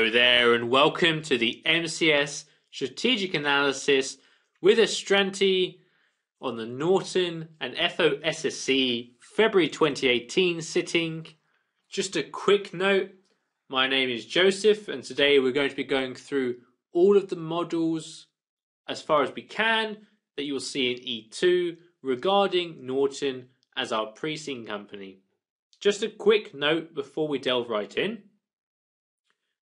Hello there and welcome to the MCS Strategic Analysis with Astranti on the Nortan and FOSSC February 2018 sitting. Just a quick note, my name is Joseph and today we're going to be going through all of the models as far as we can that you will see in E2 regarding Nortan as our pre-scene company. Just a quick note before we delve right in.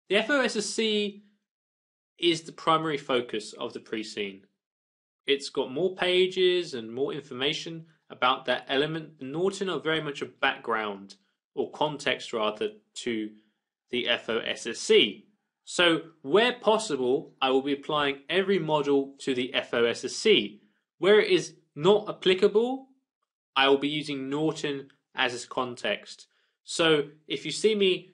The FOSSC is the primary focus of the pre-scene. It's got more pages and more information about that element. The Nortan are very much a background or context rather to the FOSSC. So where possible, I will be applying every model to the FOSSC. Where it is not applicable, I will be using Nortan as its context. So if you see me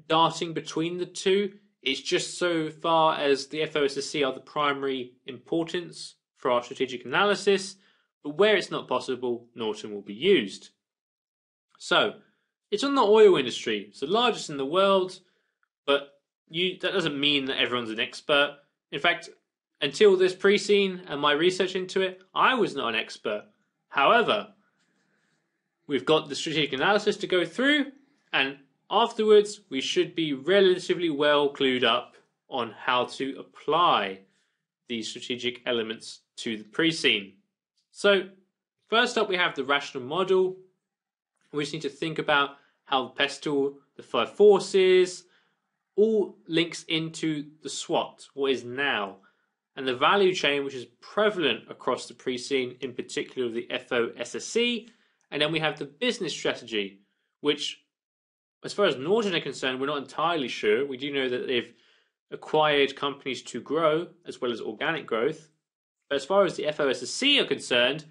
darting between the two, it's just so far as the FOSSC are the primary importance for our strategic analysis, but where it's not possible, Nortan will be used. So it's on the oil industry. It's the largest in the world, but that doesn't mean that everyone's an expert. In fact, until this pre-scene and my research into it, I was not an expert. However, we've got the strategic analysis to go through, and afterwards, we should be relatively well clued up on how to apply these strategic elements to the pre-scene. So, first up we have the rational model. We just need to think about how the pestle, the five forces, all links into the SWOT, what is now, and the value chain which is prevalent across the pre-scene, in particular the FOSSC, and then we have the business strategy, which as far as Nortan are concerned, we're not entirely sure. We do know that they've acquired companies to grow as well as organic growth. But as far as the FOSSC are concerned,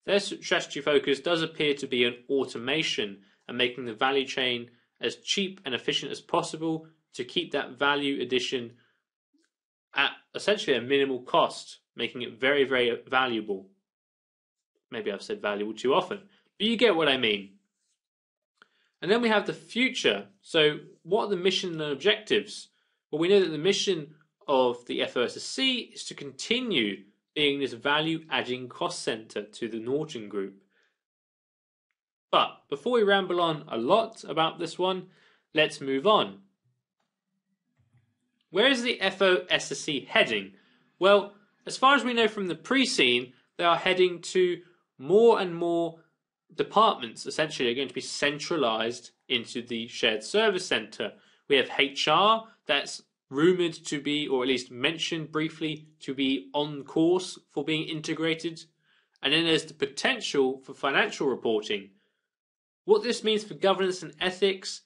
their strategy focus does appear to be on automation and making the value chain as cheap and efficient as possible to keep that value addition at essentially a minimal cost, making it very, very valuable. Maybe I've said valuable too often, but you get what I mean. And then we have the future. So what are the mission and objectives? Well, we know that the mission of the FOSSC is to continue being this value-adding cost center to the Nortan Group. But before we ramble on a lot about this one, let's move on. Where is the FOSSC heading? Well, as far as we know from the pre-scene, they are heading to more and more departments essentially are going to be centralized into the shared service center. We have HR that's rumored to be, or at least mentioned briefly, to be on course for being integrated. And then there's the potential for financial reporting. What this means for governance and ethics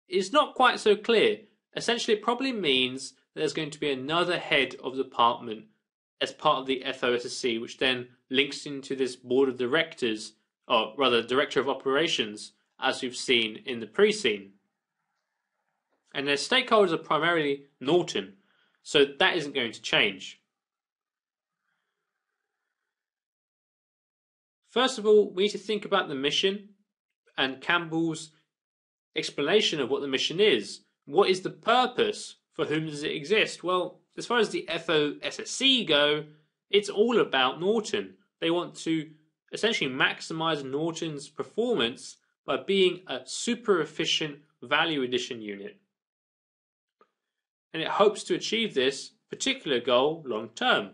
is not quite so clear. Essentially, it probably means that there's going to be another head of the department as part of the FOSSC, which then links into this board of directors, or rather director of operations, as we've seen in the pre-scene. And their stakeholders are primarily Nortan, so that isn't going to change. First of all, we need to think about the mission and Campbell's explanation of what the mission is. What is the purpose? For whom does it exist? Well, as far as the FOSSC go, it's all about Nortan. They want to essentially maximize Nortan's performance by being a super efficient value addition unit. And it hopes to achieve this particular goal long term.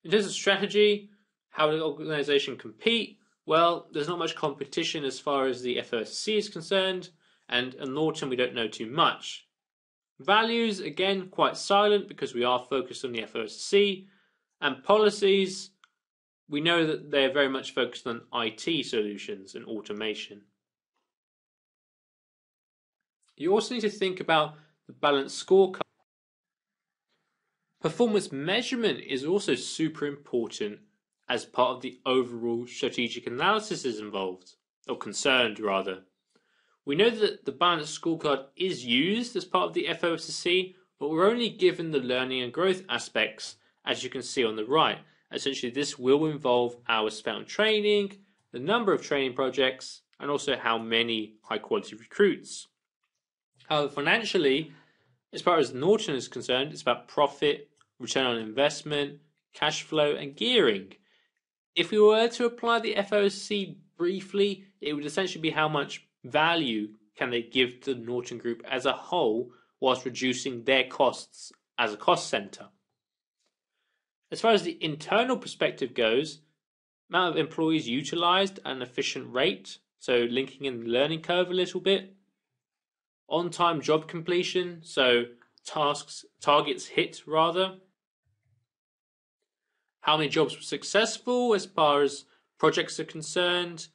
In terms of strategy, how will the organization compete? Well, there's not much competition as far as the FOSSC is concerned, and in Nortan we don't know too much. Values, again, quite silent because we are focused on the FOSSC, and policies, we know that they're very much focused on IT solutions and automation. You also need to think about the balanced scorecard. Performance measurement is also super important as part of the overall strategic analysis is involved, or concerned rather. We know that the balanced scorecard is used as part of the FOSSC, but we're only given the learning and growth aspects, as you can see on the right. Essentially, this will involve hours spent on training, the number of training projects, and also how many high-quality recruits. However, financially, as far as Nortan is concerned, it's about profit, return on investment, cash flow, and gearing. If we were to apply the FOSC briefly, it would essentially be how much value can they give to the Nortan Group as a whole whilst reducing their costs as a cost centre. As far as the internal perspective goes, amount of employees utilised at an efficient rate, so linking in the learning curve a little bit. On-time job completion, so targets hit rather. How many jobs were successful as far as projects are concerned.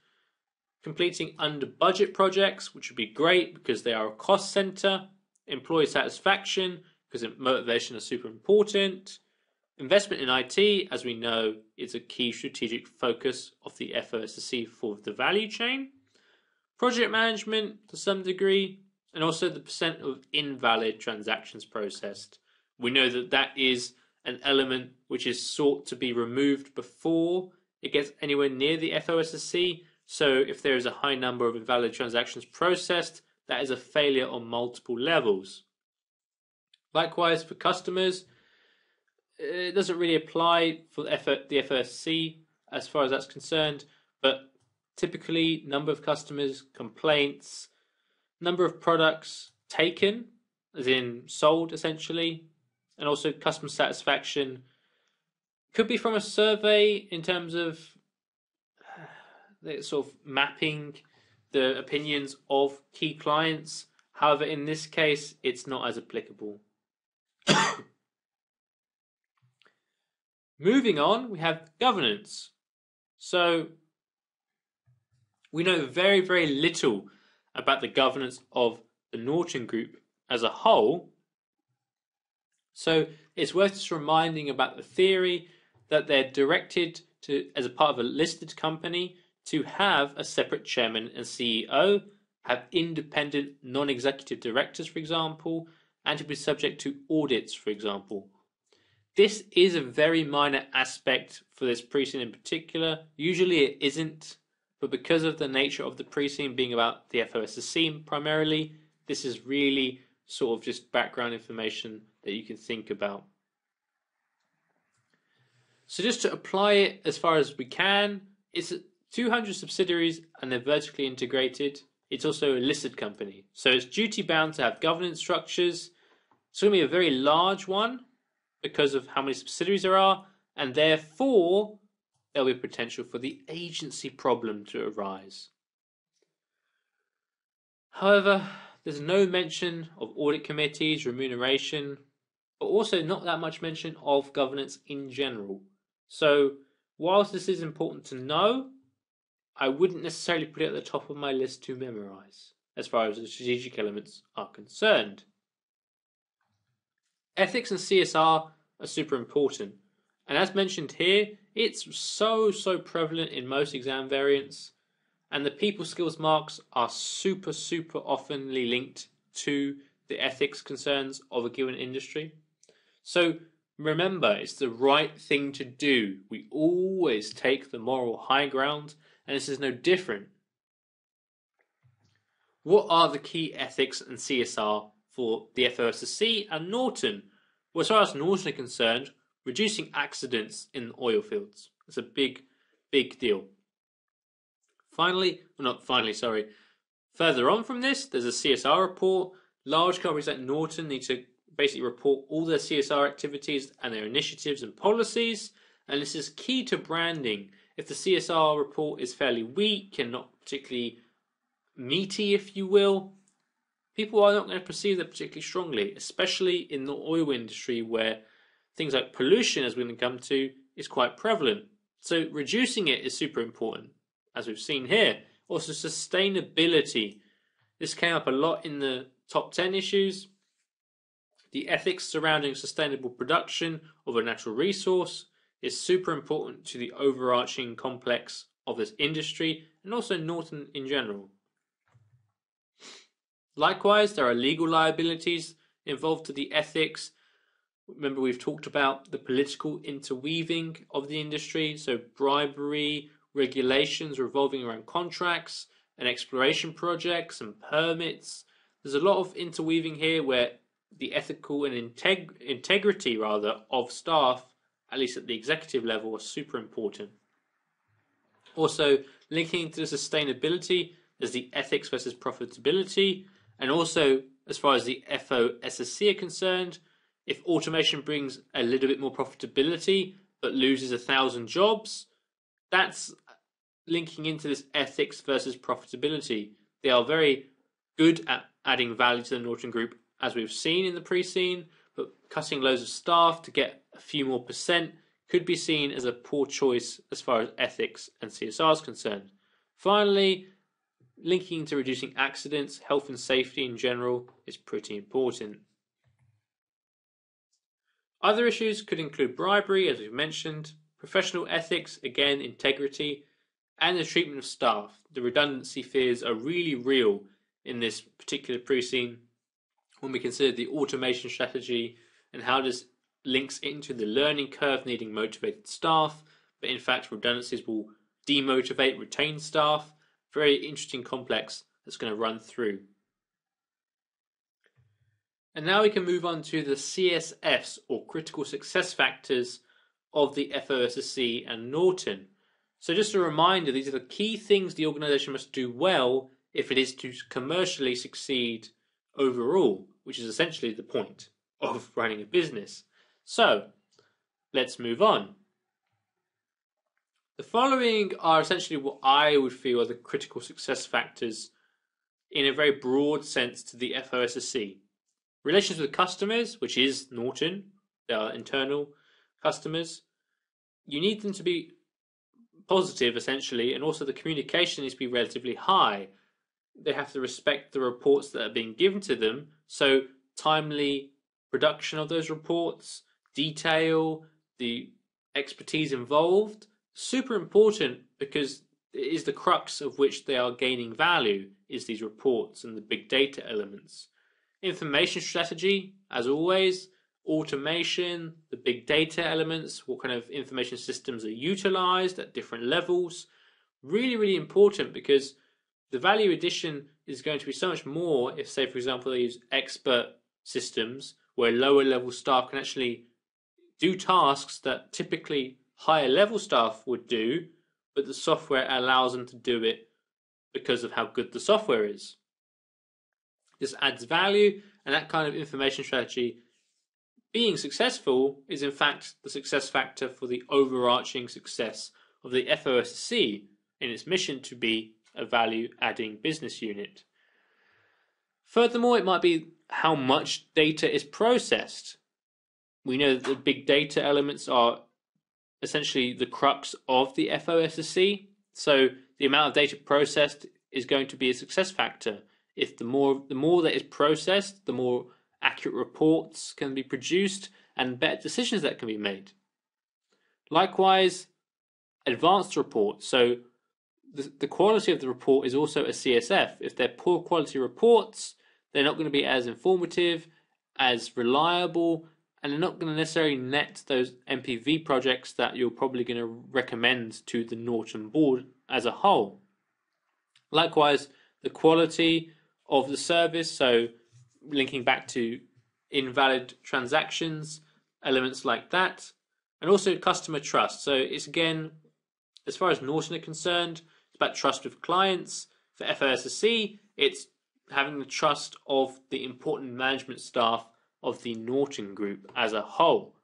Completing under budget projects, which would be great because they are a cost centre. Employee satisfaction, because motivation is super important. Investment in IT, as we know, is a key strategic focus of the FOSC for the value chain. Project management to some degree, and also the percent of invalid transactions processed. We know that that is an element which is sought to be removed before it gets anywhere near the FOSC. So if there is a high number of invalid transactions processed, that is a failure on multiple levels. Likewise, for customers, it doesn't really apply for the FOSC as far as that's concerned, but typically number of customers, complaints, number of products taken, as in sold essentially, and also customer satisfaction could be from a survey in terms of sort of mapping the opinions of key clients. However, in this case, it's not as applicable. Moving on, we have governance. So we know very, very little about the governance of the Nortan Group as a whole. So it's worth just reminding about the theory that they're directed to, as a part of a listed company, to have a separate chairman and CEO, have independent non-executive directors, for example, and to be subject to audits, for example. This is a very minor aspect for this precinct in particular. Usually it isn't, but because of the nature of the precinct being about the FOSC primarily, this is really sort of just background information that you can think about. So just to apply it as far as we can, it's 200 subsidiaries and they're vertically integrated. It's also a listed company, so it's duty bound to have governance structures. It's going to be a very large one because of how many subsidiaries there are, and therefore there'll be potential for the agency problem to arise. However, there's no mention of audit committees, remuneration, but also not that much mention of governance in general. So whilst this is important to know, I wouldn't necessarily put it at the top of my list to memorize as far as the strategic elements are concerned. Ethics and CSR are super important, and as mentioned here, it's so prevalent in most exam variants, and the people skills marks are super oftenly linked to the ethics concerns of a given industry. So remember, it's the right thing to do. We always take the moral high ground, and this is no different. What are the key ethics and CSR for the FOSC and Nortan? Well, as far as Nortan are concerned, reducing accidents in oil fields. It's a big deal. Further on from this, there's a CSR report. Large companies like Nortan need to basically report all their CSR activities and their initiatives and policies, and this is key to branding. If the CSR report is fairly weak and not particularly meaty, if you will, people are not going to perceive that particularly strongly, especially in the oil industry where things like pollution, as we're going to come to, is quite prevalent. So reducing it is super important, as we've seen here. Also sustainability. This came up a lot in the top 10 issues. The ethics surrounding sustainable production of a natural resource is super important to the overarching complex of this industry and also Nortan in general. Likewise, there are legal liabilities involved to the ethics. Remember, we've talked about the political interweaving of the industry, so bribery, regulations revolving around contracts and exploration projects and permits. There's a lot of interweaving here where the ethical and integrity of staff, at least at the executive level, are super important. Also, linking to the sustainability, there's the ethics versus profitability, and also as far as the FOSSC are concerned, if automation brings a little bit more profitability but loses 1,000 jobs, that's linking into this ethics versus profitability. They are very good at adding value to the Nortan Group, as we've seen in the pre-scene, but cutting loads of staff to get a few more percent could be seen as a poor choice as far as ethics and CSR is concerned. Finally, linking to reducing accidents, health and safety in general is pretty important. Other issues could include bribery, as we've mentioned, professional ethics, again, integrity, and the treatment of staff. The redundancy fears are really real in this particular pre-scene when we consider the automation strategy and how this links into the learning curve needing motivated staff, but in fact redundancies will demotivate retained staff. Very interesting complex that's going to run through. And now we can move on to the CSFs, or critical success factors, of the FOSSC and Nortan. So just a reminder, these are the key things the organisation must do well if it is to commercially succeed overall, which is essentially the point of running a business. So let's move on. The following are essentially what I would feel are the critical success factors in a very broad sense to the FOSSC. Relations with customers, which is Nortan, they are internal customers. You need them to be positive, essentially, and also the communication needs to be relatively high. They have to respect the reports that are being given to them, so timely production of those reports, detail, the expertise involved, super important because it is the crux of which they are gaining value, is these reports and the big data elements. Information strategy, as always, automation, the big data elements, what kind of information systems are utilized at different levels. Really, really important because the value addition is going to be so much more if, say, for example, they use expert systems where lower level staff can actually do tasks that typically higher level staff would do, but the software allows them to do it because of how good the software is. This adds value, and that kind of information strategy being successful is in fact the success factor for the overarching success of the FOSSC in its mission to be a value-adding business unit. Furthermore, it might be how much data is processed. We know that the big data elements are essentially the crux of the FOSSC, so the amount of data processed is going to be a success factor. If the more that is processed, the more accurate reports can be produced and better decisions that can be made. Likewise, advanced reports. So the quality of the report is also a CSF. If they're poor quality reports, they're not going to be as informative, as reliable, and they're not going to necessarily net those MPV projects that you're probably going to recommend to the Nortan board as a whole. Likewise, the quality of the service, so linking back to invalid transactions, elements like that, and also customer trust. So it's, again, as far as Nortan are concerned, it's about trust with clients. For FOSSC, it's having the trust of the important management staff of the Nortan Group as a whole.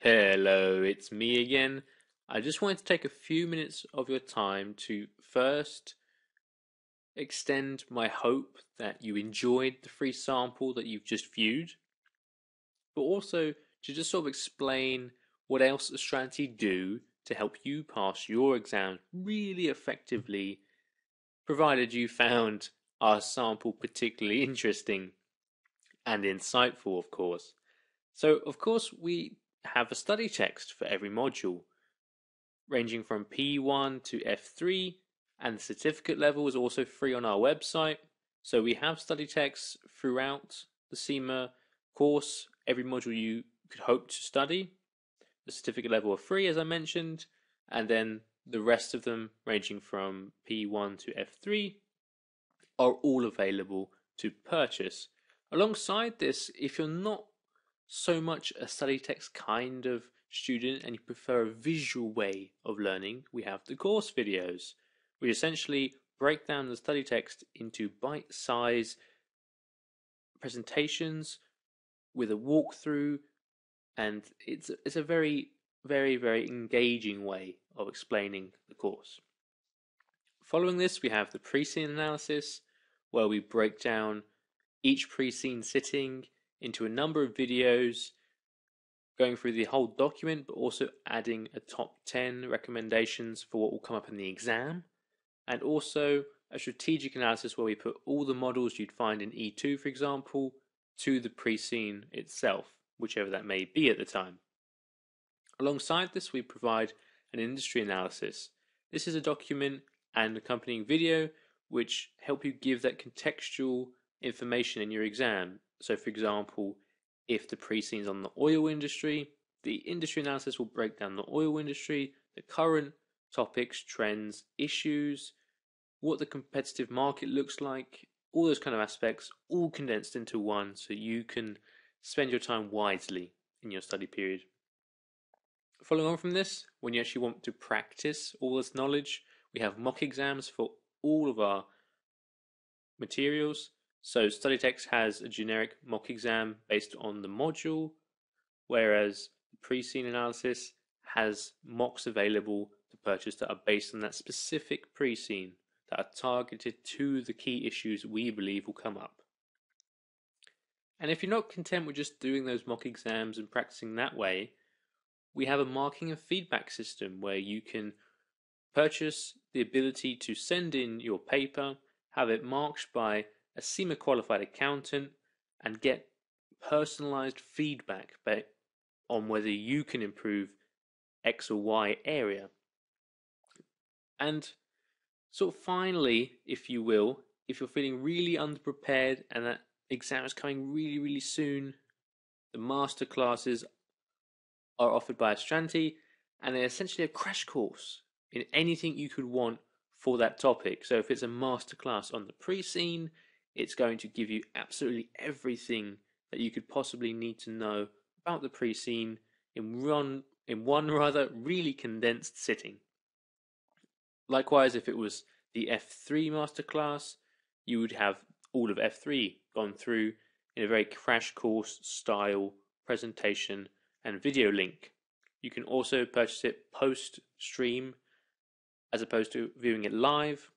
Hello, it's me again. I just wanted to take a few minutes of your time to first extend my hope that you enjoyed the free sample that you've just viewed, but also to just sort of explain what else Astranti do to help you pass your exams really effectively, provided you found our sample particularly interesting and insightful, of course. So, of course, we have a study text for every module, ranging from P1 to F3, and the certificate level is also free on our website. So we have study texts throughout the CIMA course, every module you could hope to study. The certificate level are free, as I mentioned, and then the rest of them ranging from P1 to F3 are all available to purchase. Alongside this, if you're not so much a study text kind of student and you prefer a visual way of learning, we have the course videos, which essentially break down the study text into bite-sized presentations with a walkthrough, and it's a very, very, very engaging way of explaining the course. Following this, we have the pre-scene analysis, where we break down each pre-scene sitting into a number of videos, going through the whole document, but also adding a top 10 recommendations for what will come up in the exam, and also a strategic analysis where we put all the models you'd find in E2, for example, to the pre-scene itself, whichever that may be at the time. Alongside this, we provide an industry analysis. This is a document and accompanying video which help you give that contextual information in your exam. So for example, if the pre-scene is on the oil industry, the industry analysis will break down the oil industry, the current topics, trends, issues, what the competitive market looks like, all those kind of aspects, all condensed into one so you can spend your time wisely in your study period. Following on from this, when you actually want to practice all this knowledge, we have mock exams for all of our materials. So study text has a generic mock exam based on the module, whereas the pre-scene analysis has mocks available to purchase that are based on that specific pre-scene, that are targeted to the key issues we believe will come up. And if you're not content with just doing those mock exams and practicing that way, we have a marking and feedback system where you can purchase the ability to send in your paper, have it marked by a CIMA qualified accountant, and get personalized feedback on whether you can improve X or Y area. And sort of finally, if you will, if you're feeling really underprepared and that exam is coming really, really soon, the master classes are offered by Astranti, and they're essentially a crash course in anything you could want for that topic. So if it's a masterclass on the pre-scene, it's going to give you absolutely everything that you could possibly need to know about the pre-scene in one rather really condensed sitting. Likewise, if it was the F3 masterclass, you would have all of F3 gone through in a very crash course style presentation and video link. You can also purchase it post-stream as opposed to viewing it live,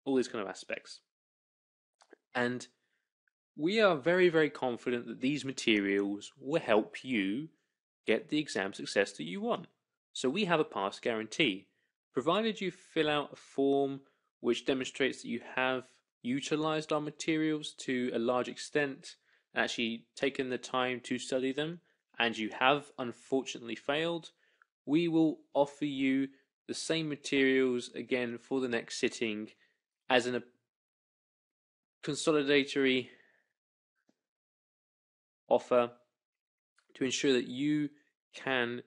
all these kind of aspects. And we are very, very confident that these materials will help you get the exam success that you want. So we have a pass guarantee. Provided you fill out a form which demonstrates that you have utilized our materials to a large extent and actually taken the time to study them, and you have unfortunately failed, we will offer you the same materials again for the next sitting as a consolidatory offer to ensure that you can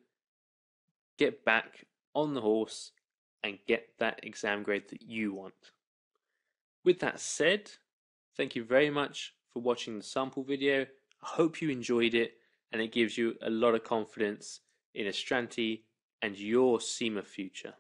get back on the horse and get that exam grade that you want. With that said, thank you very much for watching the sample video. I hope you enjoyed it and it gives you a lot of confidence in Astranti and your CIMA future.